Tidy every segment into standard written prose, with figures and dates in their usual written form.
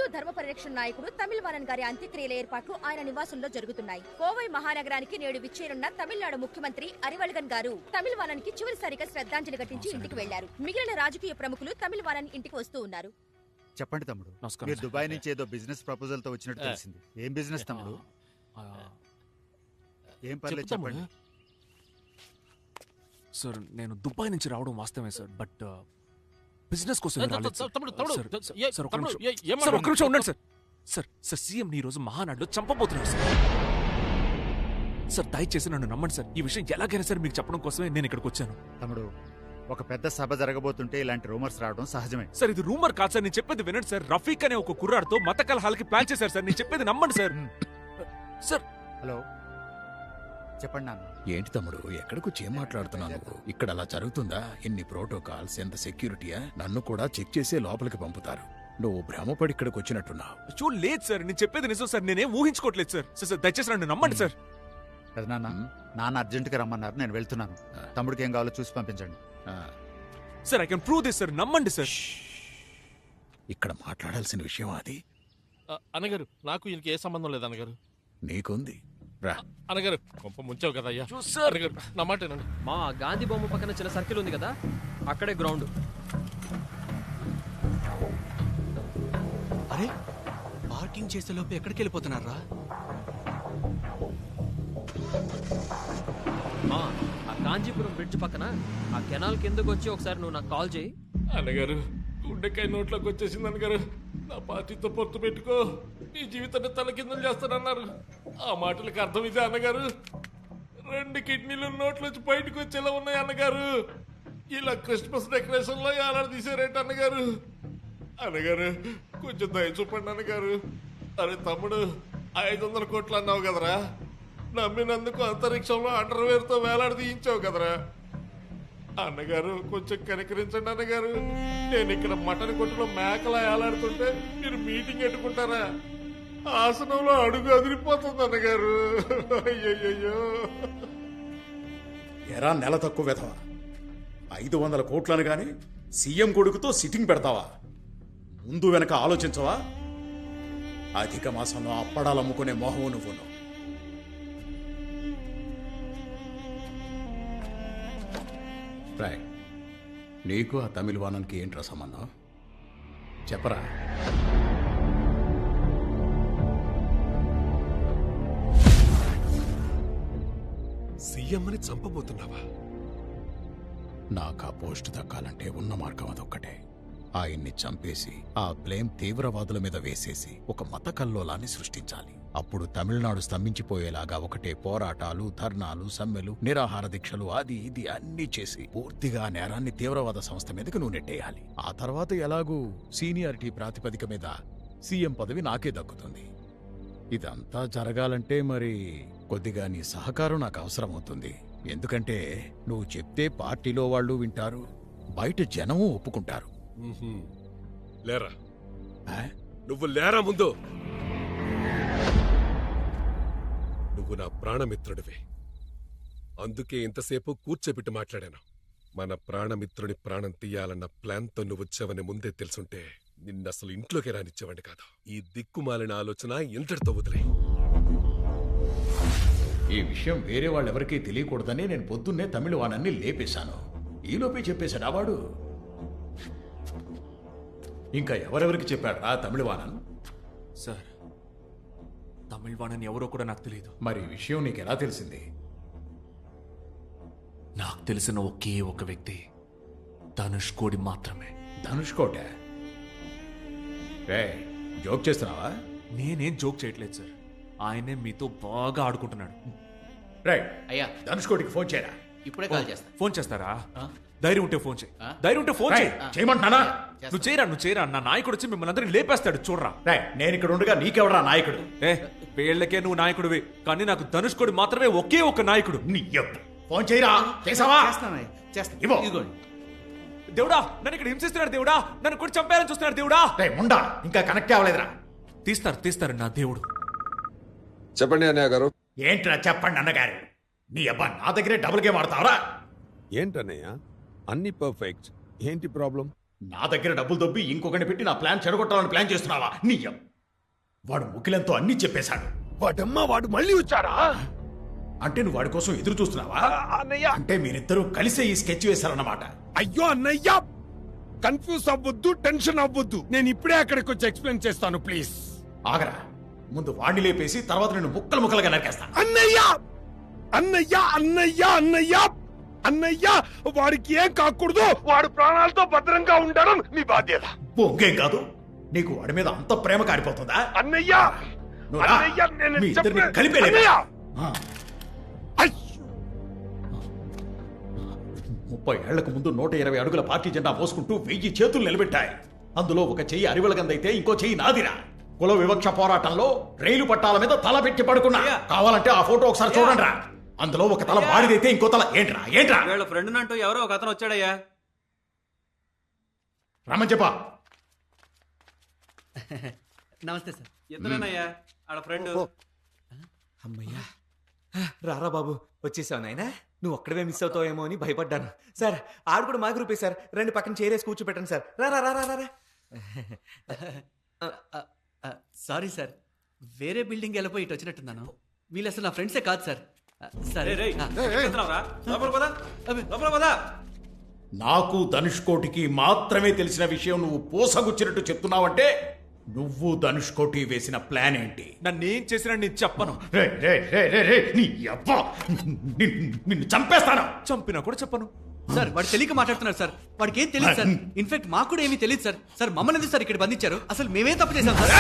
హిందూ ధర్మ పరిరక్షణ నాయకుడు తమిళవాణన్ గారి అంత్యక్రియల ఏర్పాట్లు ఆయన నివాసంలో జరుగుతున్నాయి. కోవై మహానగరానికి నేడు విచ్చేరున్న తమిళనాడు ముఖ్యమంత్రి అరివల్గన్ గారు తమిళవాణన్ కి చివరిసారిగా శ్రద్ధాంజలి ఘటించి ఇంటికి వెళ్లారు. మిగిలిన రాజకీయ ప్రముఖులు తమిళవాణన్ ఇంటికి వస్తూ ఉన్నారు. చెప్పండి తమ్ముడు, మీరు దుబాయ్ నుంచి ఏదో బిజినెస్ ప్రపోజల్ తో వచ్చినట్టు తెలిసింది. ఏం బిజినెస్ తమ్ముడు? ఏం పర్లేదు చెప్పండి. సార్ నేను దుబాయ్ నుంచి రావడం వాస్తవమే సార్, బట్ బిజినెస్ కోసం ఉండండి సార్. సార్ సార్ సీఎం ఈ రోజు మహానాడులో చంపబోతున్నారు సార్. సార్ దయచేసి నన్ను నమ్మండి సార్. ఈ విషయం ఎలాగైనా సరే మీకు చెప్పడం కోసమే నేను ఇక్కడికి వచ్చాను. తమ్ముడు, ఒక పెద్ద సభ జరగబోతుంటే ఇలాంటి రూమర్స్ రావడం సహజమే. సార్ ఇది రూమర్ కాదు సార్, నేను చెప్పేది వినండి సార్. రఫీక్ అనే ఒక కుర్రాడితో మత కలహాలకి ప్లాన్ చేశారు సార్. నేను చెప్పేది నమ్మండి సార్. సార్ హలో చెప్పండి నాన్న. ఏంటి తమ్ముడు, ఎక్కడికొచ్చి ఏం మాట్లాడుతున్నావు నువ్వు? ఇక్కడ అలా జరుగుతుందా? ఎన్ని ప్రోటోకాల్స్, ఎంత సెక్యూరిటీయా? నన్ను కూడా చెక్ చేసే లోపలికి పంపుతారు. నువ్వు భ్రమపడి ఇక్కడికి వచ్చినట్టున్నావు. లేదు సార్, నేను చెప్పేది నిజం సార్. నేనేం ఊహించుకోవట్లేదు సార్. సార్ దయచేసి నన్ను నమ్మండి సార్. పెదనాన్న, నాన్న అర్జెంటుగా రమ్మన్నారు, నేను వెళ్తున్నాను. తమ్ముడికి ఏం కావాలో చూసి పంపించండి. Sir I can prove this sir, నమ్మండి సార్. ఇక్కడ మాట్లాడాల్సిన విషయం అది. అన్నగారు, నాకు ఈయనకి ఏ సంబంధం లేదు అన్నగారు. నీకుంది రా. అన్నగారు గొప్ప ముంచావు కదా అయ్యా. అన్నగారు నా మాటేనండి. మా గాంధీ బొమ్మ పక్కన చిన్న సర్కిల్ ఉంది కదా, అక్కడే గ్రౌండ్. అరే పార్కింగ్ చేసే లోపు ఎక్కడికి వెళ్ళిపోతున్నారా? ఆ కాంచీపురం బ్రిడ్జ్ పక్కన ఆ కెనాల్ కిందకు వచ్చి ఒకసారి నువ్వు నాకు కాల్ చేయి. అన్నగారు గుండెకాయ నోట్లోకి వచ్చేసింది అన్నగారు. నా పార్టీతో పొత్తు పెట్టుకో, నీ జీవితాన్ని తలకిందులు చేస్తానన్నారు. ఆ మాటలకు అర్థం ఇదే అన్నగారు. 2 కిడ్నీలు నోట్లోంచి బయటకు వచ్చేలా ఉన్నాయి అన్నగారు. ఇలా క్రిస్మస్ డెకరేషన్ లో ఏలాడు తీసారేంటి అన్నగారు? అన్నగారు కొంచెం దయ చూపండి అన్నగారు. అరే తమ్ముడు, 500 కోట్లు అన్నావు కదరా, నమ్మినందుకు అంతరిక్షంలో అండర్వేర్ తో వేలాడి తీయించావు కదరా. అన్నగారు కొంచెం కనికరించండి అన్నగారు. నేను ఇక్కడ మటన్ కొట్టులో మేకలా ఏలాడుతుంటే మీరు మీటింగ్ పెట్టుకుంటారా? ఆసనంలో అడుగు అదిరిపోతుంది అన్నగారు. అయ్యయ్యో. ఎరా నెల తక్కువ వెధవ, 500 కోట్లను గాని సీఎం కొడుకుతో సిట్టింగ్ పెడతావా? ముందు వెనక ఆలోచించవా? అధిక మాసంలో అప్పడాలు అమ్ముకునే మోహము నువ్వును. రాయ్, నీకు ఆ తమిళవాణన్కి ఏంట్రా సంబంధం? చెప్పరా. సీఎంని చంపబోతున్నావా? నాకు ఆ పోస్ట్ దక్కాలంటే ఉన్న మార్గం అదొక్కటే. ఆయన్ని చంపేసి ఆ బ్లేమ్ తీవ్రవాదుల మీద వేసేసి ఒక మత కల్లోలాన్ని సృష్టించాలి. అప్పుడు తమిళనాడు స్తంభించిపోయేలాగా ఒకటే పోరాటాలు, ధర్నాలు, సమ్మెలు, నిరాహార దీక్షలు, అది ఇది అన్నీ చేసి పూర్తిగా నేరాన్ని తీవ్రవాద సంస్థ మీదకి నువ్వు నెట్టేయాలి. ఆ తర్వాత ఎలాగూ సీనియారిటీ ప్రాతిపదిక మీద సీఎం పదవి నాకే దక్కుతుంది. ఇదంతా జరగాలంటే మరి కొద్దిగా నీ సహకారం నాకు అవసరం అవుతుంది. ఎందుకంటే నువ్వు చెప్తే పార్టీలో వాళ్ళు వింటారు, బయట జనము ఒప్పుకుంటారు. లేరా, నువ్వు లేరా ముందు. నువ్వు నా ప్రాణమిత్రుడివి, అందుకే ఇంతసేపు కూర్చోబెట్టి మాట్లాడాను. మన ప్రాణమిత్రుని ప్రాణం తీయాలన్న ప్లాన్తో నువ్వు వచ్చావని ముందే తెలుసుంటే నిన్నసలు ఇంట్లోకి రానిచ్చేవాడిని కాదు. ఈ దిక్కుమాలిన ఆలోచన ఇంతటితో వదిలే. ఈ విషయం వేరే వాళ్ళెవరికీ తెలియకూడదని నేను పొద్దున్నే తమిళవాణన్ని లేపేశాను. ఈలోపే చెప్పేశాడు వాడు. ఇంకా ఎవరెవరికి చెప్పాడు రా తమిళవాణన్? సార్ తమిళవాణన్ ఎవరో కూడా నాకు తెలియదు. మరి ఈ విషయం నీకు ఎలా తెలిసింది? నాకు తెలిసిన ఒకే ఒక వ్యక్తి ధనుష్ కోడి మాత్రమే. ధనుష్ కోట? జోక్ చేస్తున్నావా? నేనేం జోక్ చేయట్లేదు సార్, ఆయనే మీతో బాగా ఆడుకుంటున్నాడు. రైట్ అయ్యా, ధనుష్ కోటికి ఫోన్ చేయరా. ఇప్పుడే కాల్ చేస్తా. ఫోన్ చేస్తారా? ధైర్యం ఉంటే ఫోన్ చేయి. ధైర్యం ఉంటే ఫోన్ చేయి. చేయమంటున్నానా? నువ్వు చేయరా. నా నాయకుడు వచ్చి మిమ్మల్ని అందరినీ లేపేస్తాడు, చూడరా. నేను ఇక్కడ ఉండగా నీకెవడరా నాయకుడు? వీళ్ళకే నువ్వు నాయకుడివి, కానీ నాకు ధనుష్ కోడి మాత్రమే ఒకే ఒక నాయకుడు. ఫోన్ చేయరా. చేసావా? దేవుడా, నన్ను ఇక్కడ హింసిస్తున్నాడు దేవుడా, నన్ను కూడా చంపేయాలని చూస్తున్నాడు దేవుడా. ఉండా, ఇంకా కనెక్ట్ అవ్వలేదురా. తీస్తారు నా దేవుడు. చెప్పండి అన్నయ్య గారు. ఏంట్రా చెప్పండి అన్నగారు? నీ అబ్బా నా దగ్గరే డబుల్ గేమ్ ఆడతావరా? ఏంటన్నయ్య, అన్ని పర్ఫెక్ట్, ఏంటి ప్రాబ్లం? నా దగ్గర డబ్బులు దొబ్బి ఇంకొకటి పెట్టి నా ప్లాన్ చెడగొట్టాలని ప్లాన్ చేస్తున్నావా? నీయం వాడు ముఖ్యులెంతో అన్ని చెప్పేశాడు. వాడు మళ్ళీ వచ్చారా? అంటే నువ్వు వాడి కోసం ఎదురు చూస్తున్నావా? అన్నయ్య, అంటే మీరిద్దరూ కలిసే ఈ స్కెచ్ వేశారన్నమాట. అయ్యో అన్నయ్య, కన్ఫ్యూజ్ అవ్వద్దు, టెన్షన్ అవ్వద్దు. నేను ఇప్పుడే అక్కడికి వచ్చి ఎక్స్ప్లెయిన్ చేస్తాను, ప్లీజ్. ఆగరా, ముందు వాడిని లేపేసి తర్వాత నేను ముక్కలు ముక్కలుగా నరికేస్తాను. అన్నయ్య అన్నయ్య అన్నయ్య అన్నయ్య అన్నయ్య, వాడికి ఏం కాకూడదు. వాడు ప్రాణాలతో భద్రంగా ఉండడం మీ బాధ్యత. బొంగేం కాదు, నీకు వాడి మీద అంత ప్రేమ కారిపోతుందా? అన్నయ్య నువ్వు రా. అన్నయ్య, నేను మీ ఇద్దరిని చెప్పే- కలిపేలే. అన్నయ్య! ఆ. అయ్యో! 30 ఏళ్లకు ముందు 120 అడుగుల పార్టీ జెండా మోసుకుంటూ 1000 చేతులు నిలబెట్టాయి. అందులో ఒక చెయ్యి అరివెలగందైతే ఇంకో చెయ్యి నాదిరా. కుల వివక్ష పోరాటంలో రైలు పట్టాల మీద తల పెట్టి పడుకున్నా. కావాలంటే ఆ ఫోటో ఒకసారి చూడండి రా. అందులో ఒక తల వాడిదైతే ఇంకో తల ఏంట్రా ఏంట్రా? వీళ్ళ ఫ్రెండ్ అంటూ ఎవరో ఒక అతను వచ్చాడయ్యా. రమ్మని చెప్పా. నమస్తే సార్. ఇద్దరేనయ్యా ఆడ ఫ్రెండ్. అమ్మయ్యా, రారా బాబు, వచ్చేసావు నాయనా. నువ్వు ఒక్కడవే మిస్ అవుతావేమో అని భయపడ్డాను. సార్, ఆడు కూడా మా గ్రూపే సార్. రెండు పక్కన చేరేసి కూర్చోపెట్టండి సార్. రా రా రా రా రా. సారీ సార్, వేరే బిల్డింగ్ వెళ్ళిపోయి ఇటు వచ్చినట్టున్నాను. వీళ్ళు అసలు నా ఫ్రెండ్సే కాదు సార్. సరే నాకు ధనుష్కోటికి మాత్రమే తెలిసిన విషయం నువ్వు పోసగుచ్చినట్టు చెప్తున్నావంటే నువ్వు ధనుష్కోటి వేసిన ప్లాన్ ఏంటి? నన్నేం చేసినా నేను చెప్పను. నిన్ను చంపేస్తాను. చంపినా కూడా చెప్పను. సార్, వాడు తెలియక మాట్లాడుతున్నారు సార్. వాడికి ఏం తెలియదు సార్. ఇన్ఫాక్ట్ మాకు కూడా ఏమీ తెలియదు సార్. సార్, మమ్మల్ని ఎందుకు సార్ ఇక్కడ బంధించారు? అసలు మేమేం తప్పు చేశాం సార్?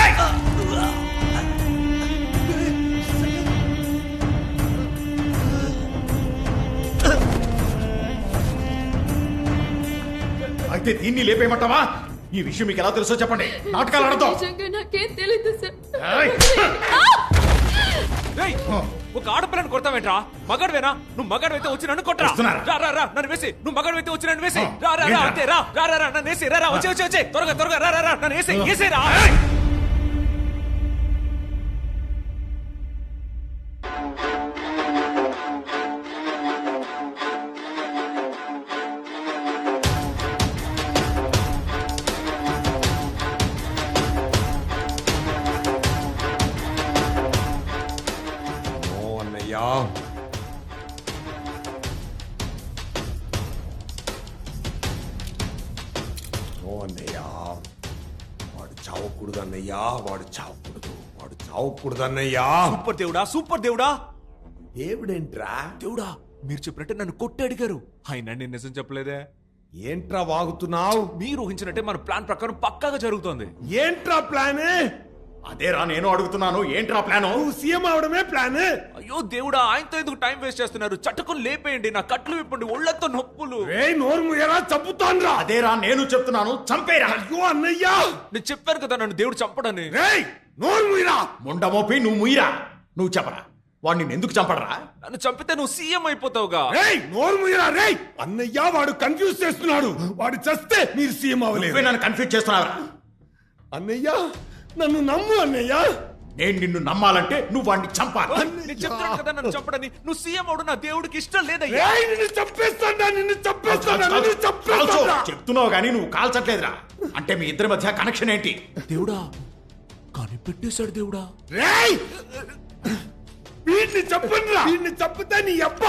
అయితే దీన్ని లేపేయమంటావా? ఈ విషయం మీకు ఎలా తెలుసో చెప్పండి. నాటకాలు ఆడతాం. నాకేం తెలియదు సార్. ఏయ్, ఒక ఆడపిల్లని కొడతావేంట్రా? మగాడివేనా? నువ్వు మగాడివైతే వచ్చి నన్ను కొట్టరా. వస్తున్నారా? రా రా రా, నన్ను వేసి. నువ్వు మగాడివైతే వచ్చి నన్ను వేసి. రా రా రా, అంతే రా రా రా రా, నన్ను వేసి. రా రా, వచ్చే వచ్చే వచ్చే, త్వరగా త్వరగా రా రా రా, నన్ను వేసి వేసేరా. వాడు చావకూడదు అన్నయ్యా, వాడు చావకూడదు అన్నయ్యా. సూపర్ దేవుడా, సూపర్ దేవుడా. దేవుడేంట్రా? దేవుడా, మీరు చెప్పినట్టే నన్ను కొట్టి అడిగారు. ఆయన నేను నిజం చెప్పలేదే. ఏంట్రా వాగుతున్నావు? మీరు ఊహించినట్టే మన ప్లాన్ ప్రకారం పక్కాగా జరుగుతోంది. ఏంట్రా ప్లాన్? అదేరా నేను అడుగుతున్నాను, ఏంట్రా ప్లాను? నువ్వు సీఎం అవడమే ప్లాన్. అయ్యో దేవుడా, ఆయనతో ఎందుకు టైం వేస్ట్ చేస్తున్నారు? చట్టుకుని లేపేయండి, నా కట్లు విప్పండి, ఒళ్ళంతా నొప్పులు. నోరు ముయ్యరా, చంపుతాన్రా. అదేరా నేను చెప్తున్నాను, చంపేరా. అయ్యో అన్నయ్యా, నేను చెప్పాను కదా నన్ను దేవుడు చంపడని. నోరు ముయ్యరా. ముండమోపి నువ్వు ముయ్యరా. నువ్వు చెప్పరా, వాడు నిన్ను ఎందుకు చంపడరా? నన్ను చంపితే నువ్వు సీఎం అయిపోతావుగా. నోరు ముయ్యరా. అన్నయ్య, వాడు కన్ఫ్యూజ్ చేస్తున్నాడు. వాడు చస్తే మీరు సీఎం అవ్వలేదు. నన్ను కన్ఫ్యూజ్ చేస్తున్నావురా. అన్నయ్య, నన్ను నమ్ము అన్నయ్య. నేను నిన్ను నమ్మాలంటే నువ్వు వాడిని చంపాలి. నేను చెప్తాను కదా నన్ను చంపడని. నువ్వు సీఎం అవడం నా దేవుడికి ఇష్టం లేదయ్యా. నిన్ను చంపేస్తాడా. చెప్తున్నావు గానీ నువ్వు కాల్చట్లేదురా. అంటే మీ ఇద్దరి మధ్య కనెక్షన్ ఏంటి? దేవుడా, కానీ పెట్టేశాడు దేవుడా. వీడిని చెప్పండిరా. వీడిని చంపితే నీ అబ్బ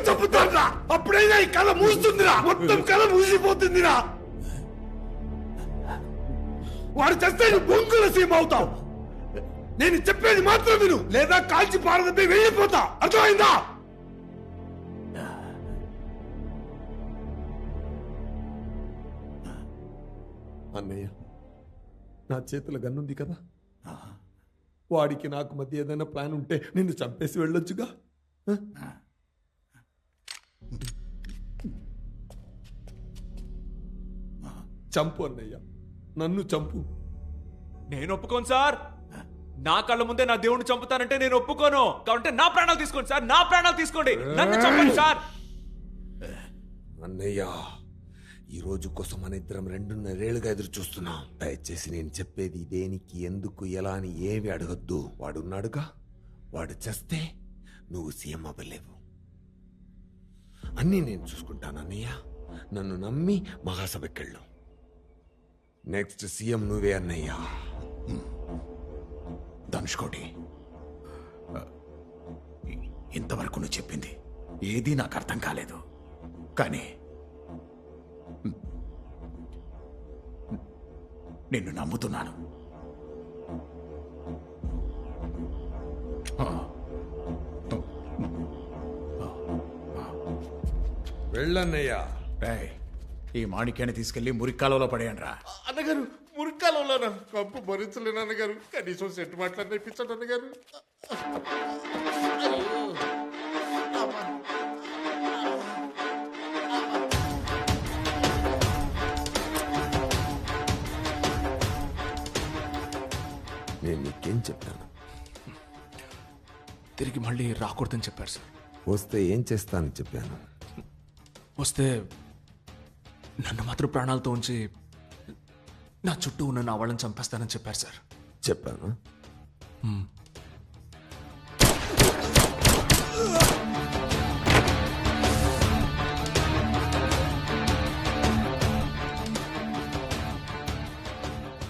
చంపుతాన్రా. అప్పుడైనా ఈ కళ మూస్తుందిరా. మొత్తం కళ మూసిపోతుందిరా. వాడు చేస్తే నువ్వు బొంగుల సీమ అవుతావు. నేను చెప్పేది మాత్రం విను, లేదా కాల్చి పారదపై వెళ్ళిపోతా. అర్థమైందా? అన్నయ్య, నా చేతుల గన్నుంది కదా, వాడికి నాకు మధ్య ఏదైనా ప్లాన్ ఉంటే నిన్ను చంపేసి వెళ్ళొచ్చుగా. చంపు అన్నయ్య, నన్ను చంపు. నేను ఒప్పుకోను సార్. నా కళ్ళ ముందే నా దేవుడిని చంపుతానంటే నేను ఒప్పుకోను. కాబట్టి నా ప్రాణాలు తీసుకోండి సార్, నా ప్రాణాలు తీసుకోండి, నన్ను చంపండి సార్. అన్నయ్య, ఈ రోజు కోసం మన ఇద్దరం 2.5 ఏళ్లుగా ఎదురు చూస్తున్నాం. దయచేసి నేను చెప్పేది దేనికి, ఎందుకు, ఎలా అని ఏమి అడగద్దు. వాడున్నాడుగా, వాడు చేస్తే నువ్వు సీఎం అవ్వలేవు. అన్నీ నేను చూసుకుంటాను అన్నయ్య. నన్ను నమ్మి మహాసభకెళ్ళు. నెక్స్ట్ సీఎం నువ్వే అన్నయ్యా. ధనుష్కోటి, ఇంతవరకు నువ్వు చెప్పింది ఏదీ నాకు అర్థం కాలేదు. కానీ నిన్ను నమ్ముతున్నాను. వెళ్ళన్నయ్యా. రేయ్, ఈ మాణిక్యాన్ని తీసుకెళ్లి మురిక్కాలలో పడేయండి రా. అన్నగారు మురికాలంలోనా కంపు భరించలేను అన్నగారు. కనీసం సెట్ మాట్లాడి ఇప్పించండి అన్నగారు. నేను నీకేం చెప్పాను? తిరిగి మళ్ళీ రాకూడదని చెప్పారు సార్. వస్తే ఏం చేస్తానని చెప్పాను? వస్తే నన్ను మాత్రం ప్రాణాలతో ఉంచి నా చుట్టూ ఉన్న నా వాళ్ళని చంపేస్తానని చెప్పారు సార్. చెప్పాను.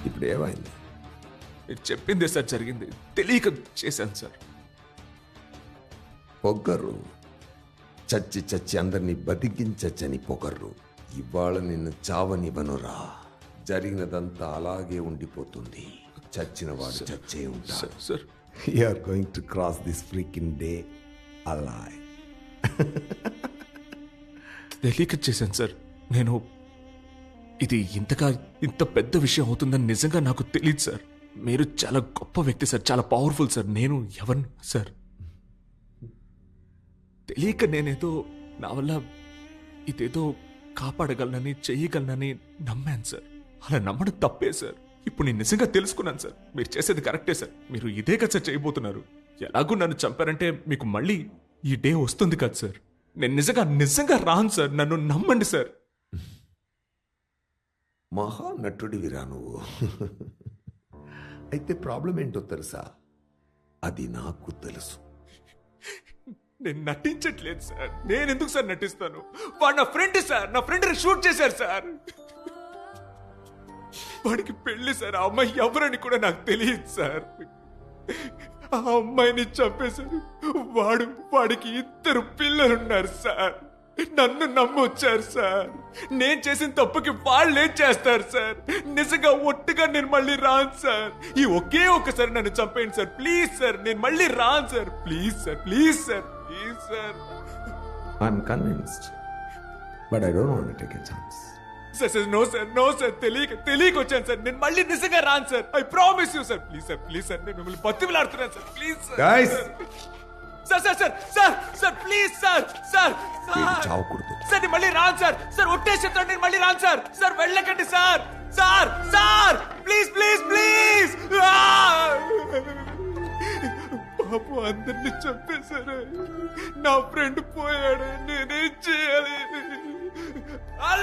ఇప్పుడు ఏమైంది? మీరు చెప్పిందే సార్ జరిగింది. తెలియక చేశాను సార్. పొగరు చచ్చి చచ్చి అందరినీ బతికించచ్చని పొగర్రు. ఇవాళ నిన్ను చావనివ్వనురా. జరిగినదంతా అలాగే ఉండిపోతుంది. చచ్చిన వాడు చచ్చే ఉంటాడు. Sir you are going to cross this freaking day alive. తెలియక చేశాను సార్. నేను ఇది ఇంత పెద్ద విషయం అవుతుందని నిజంగా నాకు తెలియదు సార్. మీరు చాలా గొప్ప వ్యక్తి సార్, చాలా పవర్ఫుల్ సార్. నేను ఎవరిని సార్ తెలియక నేనేదో నా వల్ల ఇదేదో కాపాడగలనని చెయ్యగలనని నమ్మాను సార్. అలా నమ్మడం తప్పే సార్. ఇప్పుడు నేను నిజంగా తెలుసుకున్నాను సార్. మీరు చేసేది కరెక్టే సార్. మీరు ఇదే కదా సార్ చేయబోతున్నారు. ఎలాగూ నన్ను చంపారంటే మీకు మళ్ళీ ఈ డే వస్తుంది కదా సార్. నేను నిజంగా రాను సార్. నన్ను నమ్మండి సార్. మహానటుడివిరా నువ్వు. అయితే ప్రాబ్లం ఏంటో తెలుసా? అది నాకు తెలుసు. నేను నటించట్లేదు సార్. నేను ఎందుకు సార్ నటిస్తాను? వాడు నా ఫ్రెండ్ సార్. నా ఫ్రెండ్ షూట్ చేశారు సార్. వాడికి పెళ్లి సార్. ఆ అమ్మాయి ఎవరని కూడా నాకు తెలియదు సార్. ఆ అమ్మాయిని చంపేశారు. వాడికి 2 పిల్లలున్నారు సార్. నన్ను నమ్మొచ్చారు సార్. నేను చేసిన తప్పుకి వాళ్ళేం చేస్తారు సార్? నిజంగా ఒట్టుగా నేను మళ్ళీ రాను సార్. ఈ ఒకే ఒక్కసారి నన్ను చంపేయండి సార్. Please sir. నేను మళ్ళీ రాను sir. Please sir. Please sir. Please sir. I'm convinced but I don't want to take a chance. Sir no sir. తెలియక వచ్చాను సార్. నేను మళ్ళీ నిజంగా రాను sir. I promise you sir. Please sir. Please sir. నేను మిమ్మల్ని బతిమిలాడుతున్నాను sir. Please sir. Guys, sir please sir. చావకూడదు సార్ నేను మళ్ళీ రాను సార్. సార్ ఒట్టేసి చెప్తాను. నేను మళ్ళీ రాను సార్. సార్ వెళ్ళకండి sir. Sir please please please. పాపం అందరినీ చంపేశారు. నా ఫ్రెండ్ పోయాడు. నేనేం చేయాలి?